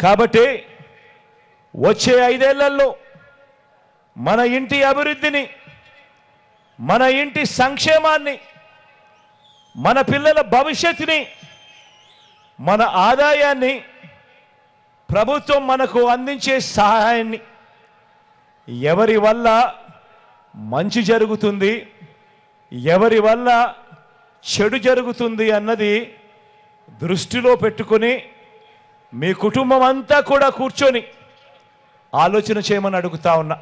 కాబట్టి వచ్చే 5 ఏళ్లలో మన ఇంటి అభివృద్ధిని, మన ఇంటి సంక్షేమాన్ని, మన పిల్లల భవిష్యత్తుని, మన ఆదాయాన్ని, ప్రభుత్వం మనకు అందించే సహాయాన్ని, ఎవరి వల్ల మంచి జరుగుతుంది, ఎవరి వల్ల చెడు జరుగుతుంది అన్నది దృష్టిలో పెట్టుకొని మీ కుటుంబం అంతా కూడా కూర్చొని ఆలోచన చేయమని అడుగుతా ఉన్నా.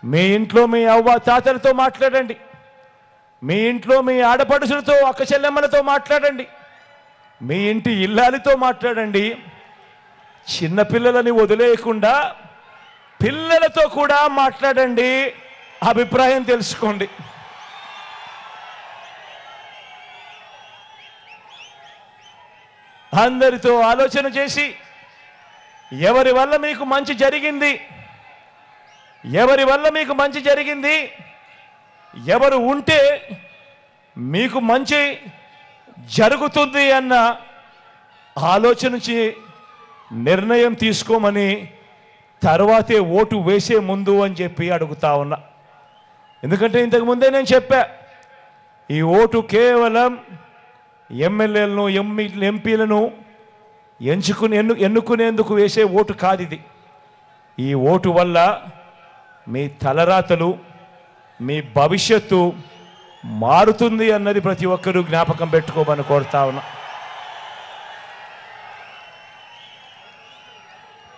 మీ ఇంట్లో మీ అవ్వ తాతలతో మాట్లాడండి, మీ ఇంట్లో మీ ఆడపడుచులతో అక్క చెల్లెమ్మలతో మాట్లాడండి, మీ ఇంటి ఇల్లాలితో మాట్లాడండి. చిన్నపిల్లలని వదిలేయకుండా పిల్లలతో కూడా మాట్లాడండి, అభిప్రాయం తెలుసుకోండి. అందరితో ఆలోచన చేసి ఎవరి వల్ల మీకు మంచి జరిగింది, ఎవరి వల్ల మీకు మంచి జరిగింది, ఎవరు ఉంటే మీకు మంచి జరుగుతుంది అన్న ఆలోచన నిర్ణయం తీసుకోమని తర్వాతే ఓటు వేసే ముందు అని చెప్పి అడుగుతా ఉన్నా. ఎందుకంటే ఇంతకుముందే నేను చెప్పా, ఈ ఓటు కేవలం ఎమ్మెల్యేలను ఎంపీలను ఎన్నుకునేందుకు వేసే ఓటు కాదు ఇది. ఈ ఓటు వల్ల మీ తలరాతలు, మీ భవిష్యత్తు మారుతుంది అన్నది ప్రతి ఒక్కరూ జ్ఞాపకం పెట్టుకోమని కోరుతా ఉన్నా.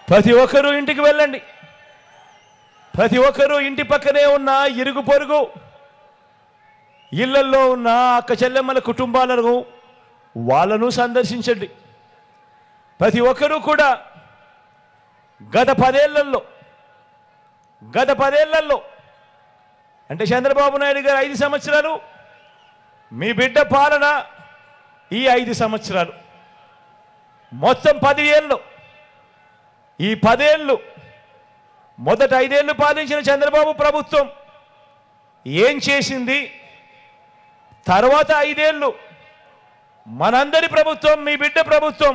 ప్రతి ఒక్కరూ ఇంటికి వెళ్ళండి, ప్రతి ఒక్కరూ ఇంటి పక్కనే ఉన్న ఇరుగు పొరుగు ఇళ్లల్లో ఉన్న అక్క చెల్లెమ్మల కుటుంబాలను వాళ్ళను సందర్శించండి. ప్రతి ఒక్కరూ కూడా గత 10 ఏళ్లలో అంటే చంద్రబాబు నాయుడు గారు 5 సంవత్సరాలు, మీ బిడ్డ పాలన ఈ 5 సంవత్సరాలు, మొత్తం 10 ఏళ్ళు. ఈ 10 ఏళ్ళు మొదట 5 ఏళ్ళు పాలించిన చంద్రబాబు ప్రభుత్వం ఏం చేసింది, తర్వాత 5 ఏళ్ళు మనందరి ప్రభుత్వం, మీ బిడ్డ ప్రభుత్వం,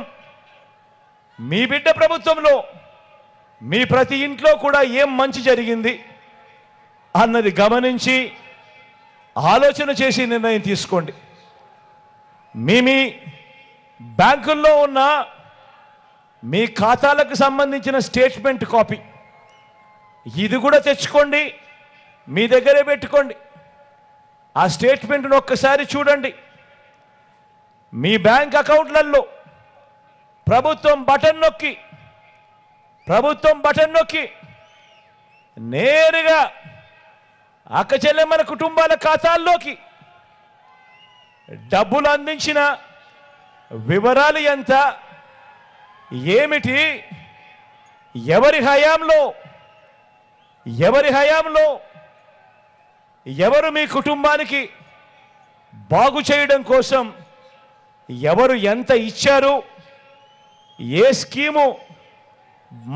మీ బిడ్డ ప్రభుత్వంలో మీ ప్రతి ఇంట్లో కూడా ఏం మంచి జరిగింది అన్నది గమనించి ఆలోచన చేసి నిర్ణయం తీసుకోండి. మీ బ్యాంకుల్లో ఉన్న మీ ఖాతాలకు సంబంధించిన స్టేట్మెంట్ కాపీ ఇది కూడా తెచ్చుకోండి, మీ దగ్గరే పెట్టుకోండి. ఆ స్టేట్మెంట్ను ఒక్కసారి చూడండి. మీ బ్యాంక్ అకౌంట్లలో ప్రభుత్వం బటన్ నొక్కి నేరుగా అక్క చెల్లెమ్మల కుటుంబాల ఖాతాల్లోకి డబ్బులు అందించిన వివరాలు ఎంత, ఏమిటి, ఎవరి హయాంలో ఎవరు మీ కుటుంబానికి బాగు చేయడం కోసం ఎవరు ఎంత ఇచ్చారు, ఏ స్కీము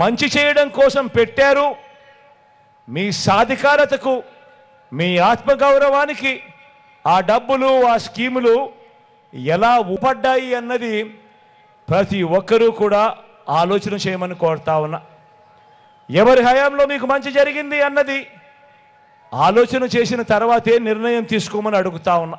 మంచి చేయడం కోసం పెట్టారు, మీ సాధికారతకు, మీ ఆత్మగౌరవానికి ఆ డబ్బులు, ఆ స్కీములు ఎలా ఉపడ్డాయి అన్నది ప్రతి ఒక్కరూ కూడా ఆలోచన చేయమని కోరుతా ఉన్నా. ఎవరి హయాంలో మీకు మంచి జరిగింది అన్నది ఆలోచన చేసిన తర్వాతే నిర్ణయం తీసుకోమని అడుగుతా ఉన్నా.